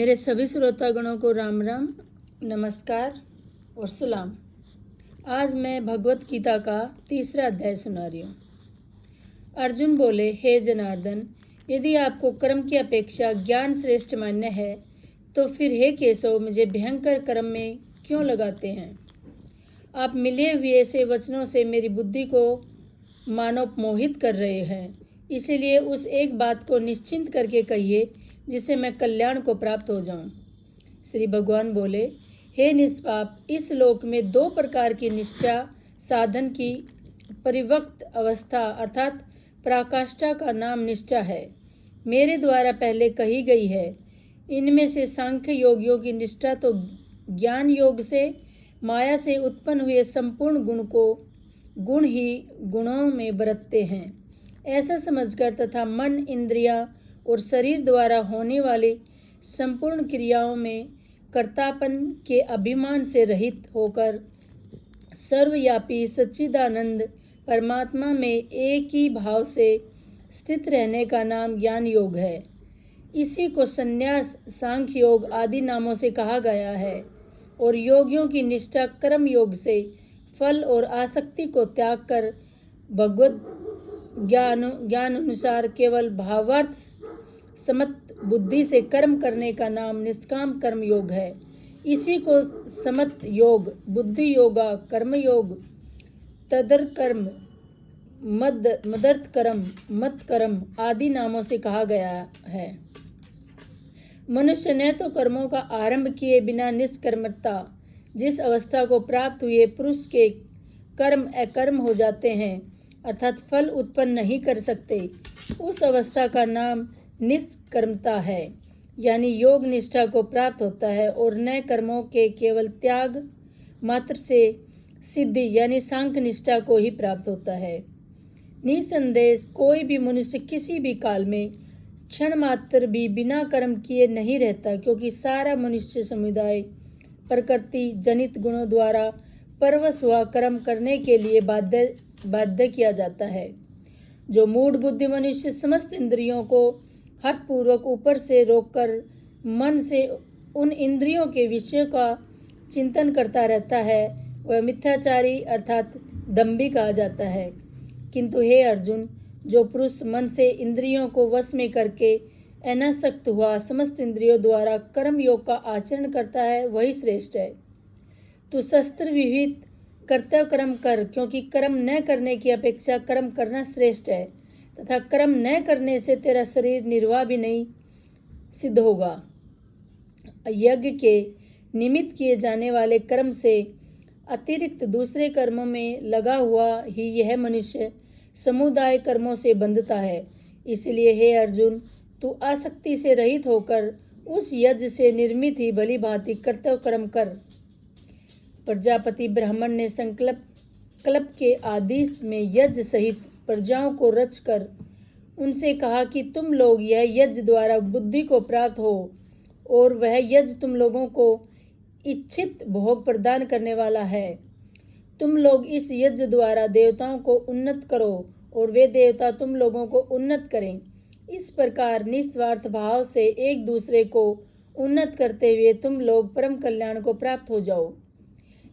मेरे सभी श्रोतागणों को राम राम, नमस्कार और सलाम। आज मैं भगवत गीता का 3रा अध्याय सुना रही हूँ। अर्जुन बोले, हे जनार्दन, यदि आपको कर्म की अपेक्षा ज्ञान श्रेष्ठ मान्य है तो फिर हे केशव, मुझे भयंकर कर्म में क्यों लगाते हैं? आप मिले हुए से वचनों से मेरी बुद्धि को मानो मोहित कर रहे हैं। इसलिए उस एक बात को निश्चिंत करके कहिए जिससे मैं कल्याण को प्राप्त हो जाऊं। श्री भगवान बोले, हे निष्पाप, इस लोक में 2 प्रकार की निष्ठा साधन की परिवक्त अवस्था अर्थात पराकाष्ठा का नाम निष्ठा है। मेरे द्वारा पहले कही गई है। इनमें से सांख्य योगियों की निष्ठा तो ज्ञान योग से माया से उत्पन्न हुए संपूर्ण गुण ही गुणों में बरतते हैं ऐसा समझकर तथा मन, इंद्रियां और शरीर द्वारा होने वाली संपूर्ण क्रियाओं में कर्तापन के अभिमान से रहित होकर सर्वव्यापी सच्चिदानंद परमात्मा में एक ही भाव से स्थित रहने का नाम ज्ञान योग है। इसी को संन्यास, सांख्य योग आदि नामों से कहा गया है। और योगियों की निष्ठा कर्म योग से फल और आसक्ति को त्याग कर भगवत ज्ञान अनुसार केवल भावार्थ समत बुद्धि से कर्म करने का नाम निष्काम कर्म योग है। इसी को समत योग, बुद्धि योगा, कर्म योग, तदर कर्म, मदर्थ कर्म, मत कर्म आदि नामों से कहा गया है। मनुष्य ने तो कर्मों का आरंभ किए बिना निष्कर्मता जिस अवस्था को प्राप्त हुए पुरुष के कर्म अकर्म हो जाते हैं अर्थात फल उत्पन्न नहीं कर सकते, उस अवस्था का नाम निष्कर्मता है, यानी योग निष्ठा को प्राप्त होता है और नए कर्मों के केवल त्याग मात्र से सिद्धि यानी सांख्य निष्ठा को ही प्राप्त होता है। निसंदेह कोई भी मनुष्य किसी भी काल में क्षण मात्र भी बिना कर्म किए नहीं रहता, क्योंकि सारा मनुष्य समुदाय प्रकृति जनित गुणों द्वारा परवश हुआ कर्म करने के लिए बाध्य किया जाता है। जो मूढ़ बुद्धि मनुष्य समस्त इंद्रियों को हठपूर्वक ऊपर से रोककर मन से उन इंद्रियों के विषय का चिंतन करता रहता है, वह मिथ्याचारी अर्थात दंभी कहा जाता है। किंतु हे अर्जुन, जो पुरुष मन से इंद्रियों को वश में करके अनासक्त हुआ समस्त इंद्रियों द्वारा कर्म योग का आचरण करता है, वही श्रेष्ठ है। तू शस्त्र विहित कर्तव्य कर्म कर, क्योंकि कर्म न करने की अपेक्षा कर्म करना श्रेष्ठ है तथा कर्म न करने से तेरा शरीर निर्वाह भी नहीं सिद्ध होगा। यज्ञ के निमित्त किए जाने वाले कर्म से अतिरिक्त दूसरे कर्मों में लगा हुआ ही यह मनुष्य समुदाय कर्मों से बंधता है। इसलिए हे अर्जुन, तू आसक्ति से रहित होकर उस यज्ञ से निर्मित ही भली भांति कर्तव्य कर्म कर। प्रजापति ब्राह्मण ने कल्प के आदेश में यज्ञ सहित प्रजाओं को रचकर उनसे कहा कि तुम लोग यह यज्ञ द्वारा बुद्धि को प्राप्त हो और वह यज्ञ तुम लोगों को इच्छित भोग प्रदान करने वाला है। तुम लोग इस यज्ञ द्वारा देवताओं को उन्नत करो और वे देवता तुम लोगों को उन्नत करें। इस प्रकार निस्वार्थ भाव से एक दूसरे को उन्नत करते हुए तुम लोग परम कल्याण को प्राप्त हो जाओ।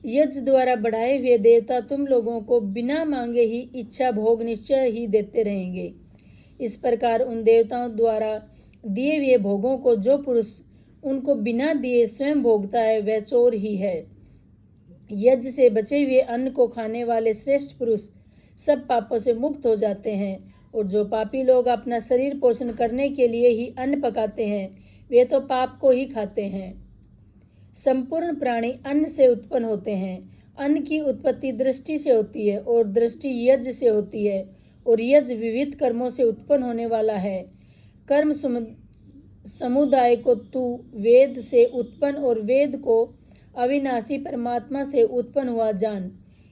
यज्ञ द्वारा बढ़ाए हुए देवता तुम लोगों को बिना मांगे ही इच्छा भोग निश्चय ही देते रहेंगे। इस प्रकार उन देवताओं द्वारा दिए हुए भोगों को जो पुरुष उनको बिना दिए स्वयं भोगता है, वह चोर ही है। यज्ञ से बचे हुए अन्न को खाने वाले श्रेष्ठ पुरुष सब पापों से मुक्त हो जाते हैं, और जो पापी लोग अपना शरीर पोषण करने के लिए ही अन्न पकाते हैं, वे तो पाप को ही खाते हैं। संपूर्ण प्राणी अन्न से उत्पन्न होते हैं। अन्न की उत्पत्ति दृष्टि से होती है और दृष्टि यज्ञ से होती है, और यज्ञ विविध कर्मों से उत्पन्न होने वाला है। कर्म समुदाय को तू वेद से उत्पन्न और वेद को अविनाशी परमात्मा से उत्पन्न हुआ जान।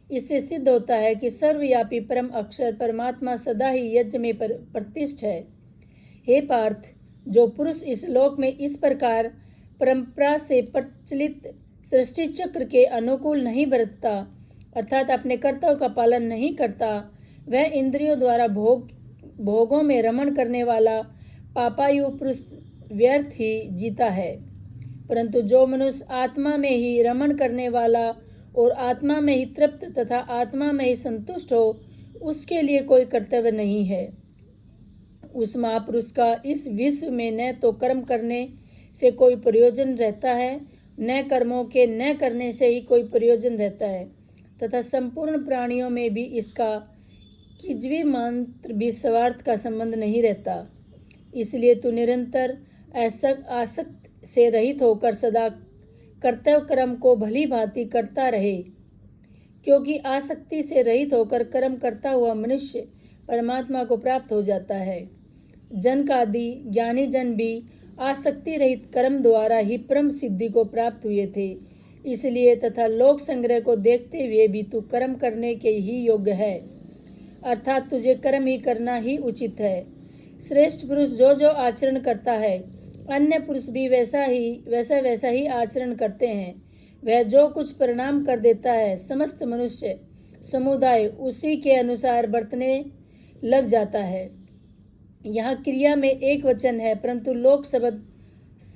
इससे सिद्ध होता है कि सर्वव्यापी परम अक्षर परमात्मा सदा ही यज्ञ में प्रतिष्ठ है। हे पार्थ, जो पुरुष इस लोक में इस प्रकार परंपरा से प्रचलित सृष्टि चक्र के अनुकूल नहीं बरतता अर्थात अपने कर्तव्य का पालन नहीं करता, वह इंद्रियों द्वारा भोगों में रमण करने वाला पापायु पुरुष व्यर्थ ही जीता है। परंतु जो मनुष्य आत्मा में ही रमण करने वाला और आत्मा में ही तृप्त तथा आत्मा में ही संतुष्ट हो, उसके लिए कोई कर्तव्य नहीं है। उस महापुरुष का इस विश्व में न तो कर्म करने से कोई प्रयोजन रहता है, न कर्मों के न करने से ही कोई प्रयोजन रहता है, तथा संपूर्ण प्राणियों में भी इसका किंचित मात्र भी स्वार्थ का संबंध नहीं रहता। इसलिए तू निरंतर आसक्त से रहित होकर सदा कर्तव्य कर्म को भली भांति करता रहे, क्योंकि आसक्ति से रहित होकर कर्म करता हुआ मनुष्य परमात्मा को प्राप्त हो जाता है। जनक आदि ज्ञानी जन भी आसक्ति रहित कर्म द्वारा ही परम सिद्धि को प्राप्त हुए थे। इसलिए तथा लोक संग्रह को देखते हुए भी तू कर्म करने के ही योग्य है, अर्थात तुझे कर्म ही करना ही उचित है। श्रेष्ठ पुरुष जो जो आचरण करता है, अन्य पुरुष भी वैसा ही आचरण करते हैं। वह जो कुछ परिणाम कर देता है, समस्त मनुष्य समुदाय उसी के अनुसार बरतने लग जाता है। यहाँ क्रिया में एक वचन है, परंतु लोक शब्द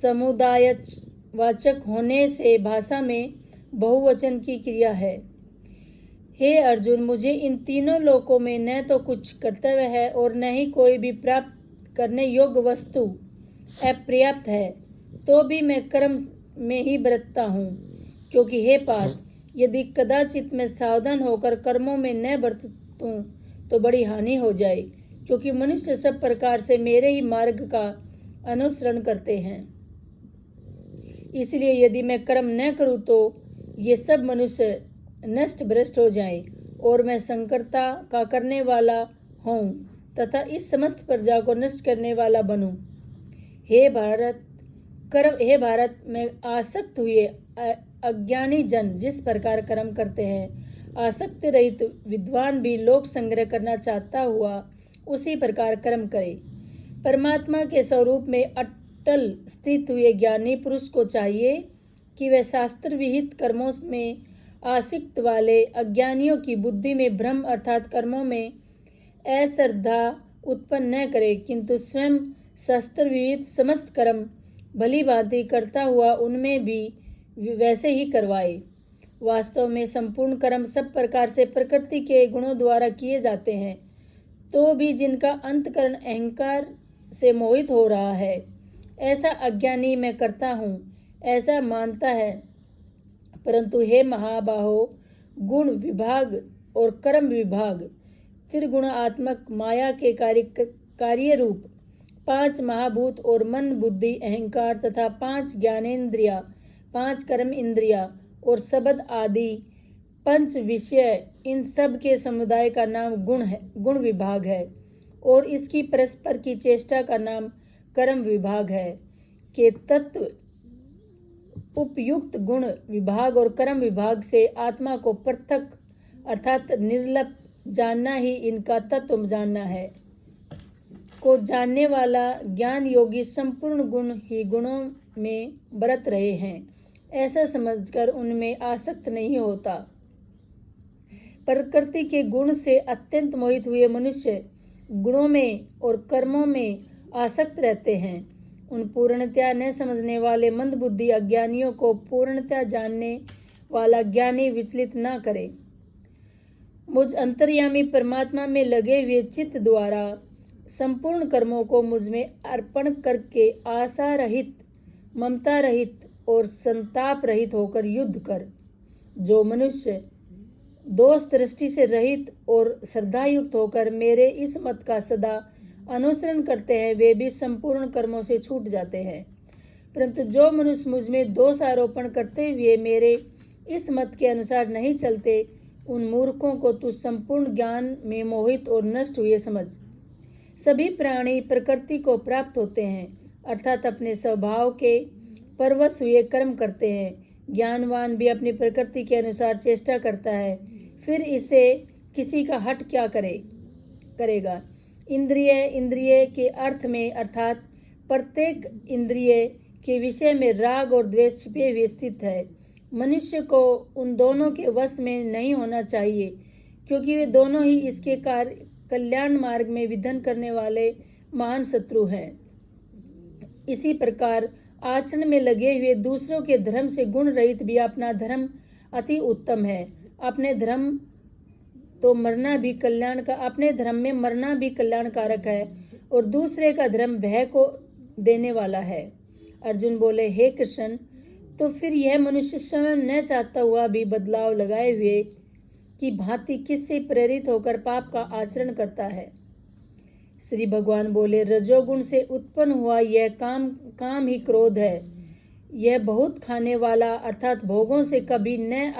समुदायवाचक होने से भाषा में बहुवचन की क्रिया है। हे अर्जुन, मुझे इन तीनों लोकों में न तो कुछ कर्तव्य है और न ही कोई भी प्राप्त करने योग्य वस्तु अपर्याप्त है, तो भी मैं कर्म में ही बरतता हूँ। क्योंकि हे पार्थ, यदि कदाचित मैं सावधान होकर कर्मों में न बरतूं तो बड़ी हानि हो जाए, क्योंकि मनुष्य सब प्रकार से मेरे ही मार्ग का अनुसरण करते हैं। इसलिए यदि मैं कर्म न करूं तो ये सब मनुष्य नष्ट भ्रष्ट हो जाएं और मैं संकरता का करने वाला हूँ तथा इस समस्त प्रजा को नष्ट करने वाला बनूं। हे भारत, मैं आसक्त हुए अज्ञानी जन जिस प्रकार कर्म करते हैं, आसक्त रहित विद्वान भी लोक संग्रह करना चाहता हुआ उसी प्रकार कर्म करे। परमात्मा के स्वरूप में अटल स्थित हुए ज्ञानी पुरुष को चाहिए कि वह शास्त्र विहित कर्मों में आसक्त वाले अज्ञानियों की बुद्धि में भ्रम अर्थात कर्मों में अश्रद्धा उत्पन्न न करे, किंतु स्वयं शास्त्र विहित समस्त कर्म भली भांति करता हुआ उनमें भी वैसे ही करवाए। वास्तव में संपूर्ण कर्म सब प्रकार से प्रकृति के गुणों द्वारा किए जाते हैं, तो भी जिनका अंतकरण अहंकार से मोहित हो रहा है, ऐसा अज्ञानी मैं करता हूँ ऐसा मानता है। परंतु हे महाबाहो, गुण विभाग और कर्म विभाग त्रिगुणात्मक माया के कार्य रूप 5 महाभूत और मन बुद्धि अहंकार तथा 5 ज्ञानेन्द्रिया, 5 कर्म इंद्रिया और शब्द आदि 5 विषय, इन सब के समुदाय का नाम गुण विभाग है और इसकी परस्पर की चेष्टा का नाम कर्म विभाग है। के तत्व उपयुक्त गुण विभाग और कर्म विभाग से आत्मा को पृथक अर्थात निर्लप जानना ही इनका तत्व जानना है। को जानने वाला ज्ञान योगी संपूर्ण गुण ही गुणों में बरत रहे हैं, ऐसा समझकर उनमें आसक्त नहीं होता। प्रकृति के गुण से अत्यंत मोहित हुए मनुष्य गुणों में और कर्मों में आसक्त रहते हैं। उन पूर्णतया न समझने वाले मंदबुद्धि अज्ञानियों को पूर्णतया जानने वाला ज्ञानी विचलित न करे। मुझ अंतर्यामी परमात्मा में लगे हुए चित्त द्वारा संपूर्ण कर्मों को मुझ में अर्पण करके आशा रहित, ममता रहित और संताप रहित होकर युद्ध कर। जो मनुष्य दोष दृष्टि से रहित और श्रद्धायुक्त होकर मेरे इस मत का सदा अनुसरण करते हैं, वे भी संपूर्ण कर्मों से छूट जाते हैं। परंतु जो मनुष्य मुझ में दोष आरोपण करते हुए मेरे इस मत के अनुसार नहीं चलते, उन मूर्खों को तू संपूर्ण ज्ञान में मोहित और नष्ट हुए समझ। सभी प्राणी प्रकृति को प्राप्त होते हैं, अर्थात अपने स्वभाव के परवश हुए कर्म करते हैं। ज्ञानवान भी अपनी प्रकृति के अनुसार चेष्टा करता है, फिर इसे किसी का हट क्या करेगा। इंद्रिय के अर्थ में अर्थात प्रत्येक इंद्रिय के विषय में राग और द्वेष छिपे हुए स्थित है। मनुष्य को उन दोनों के वश में नहीं होना चाहिए, क्योंकि वे दोनों ही इसके कल्याण मार्ग में विघ्न करने वाले महान शत्रु हैं। इसी प्रकार आचरण में लगे हुए दूसरों के धर्म से गुण रहित भी अपना धर्म अति उत्तम है। अपने धर्म में मरना भी कल्याणकारक है और दूसरे का धर्म भय को देने वाला है। अर्जुन बोले, हे कृष्ण, तो फिर यह मनुष्य स्वयं न चाहता हुआ भी बदलाव लगाए हुए की भांति किससे प्रेरित होकर पाप का आचरण करता है? श्री भगवान बोले, रजोगुण से उत्पन्न हुआ यह काम ही क्रोध है। यह बहुत खाने वाला अर्थात भोगों से कभी न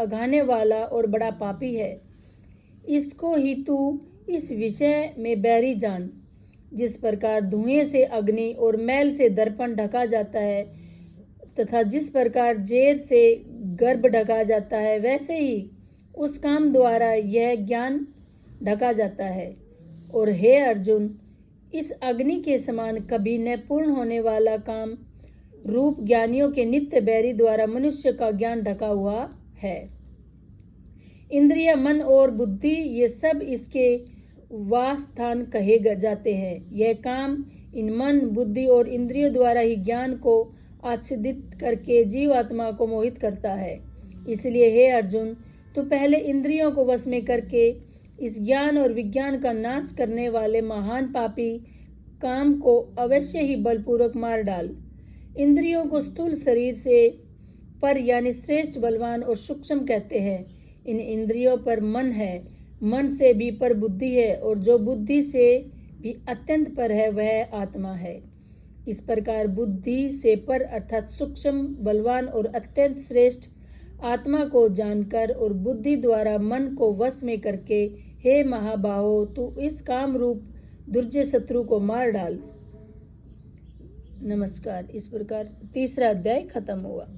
अघाने वाला और बड़ा पापी है। इसको ही तू इस विषय में बैरी जान। जिस प्रकार धुएं से अग्नि और मैल से दर्पण ढका जाता है तथा जिस प्रकार जेर से गर्भ ढका जाता है, वैसे ही उस काम द्वारा यह ज्ञान ढका जाता है। और हे अर्जुन, इस अग्नि के समान कभी न पूर्ण होने वाला काम रूप ज्ञानियों के नित्य बैरी द्वारा मनुष्य का ज्ञान ढका हुआ है। इंद्रिय, मन और बुद्धि ये सब इसके वासस्थान कहे जाते हैं। यह काम इन मन, बुद्धि और इंद्रियों द्वारा ही ज्ञान को आच्छादित करके जीवात्मा को मोहित करता है। इसलिए हे अर्जुन, तू पहले इंद्रियों को वश में करके इस ज्ञान और विज्ञान का नाश करने वाले महान पापी काम को अवश्य ही बलपूर्वक मार डाल। इंद्रियों को स्थूल शरीर से पर यानी श्रेष्ठ, बलवान और सूक्ष्म कहते हैं। इन इंद्रियों पर मन है, मन से भी पर बुद्धि है और जो बुद्धि से भी अत्यंत पर है वह आत्मा है। इस प्रकार बुद्धि से पर अर्थात सूक्ष्म, बलवान और अत्यंत श्रेष्ठ आत्मा को जानकर और बुद्धि द्वारा मन को वश में करके, हे महाबाहो, तू इस काम रूप दुर्जय शत्रु को मार डाल। नमस्कार। इस प्रकार 3रा अध्याय खत्म हुआ।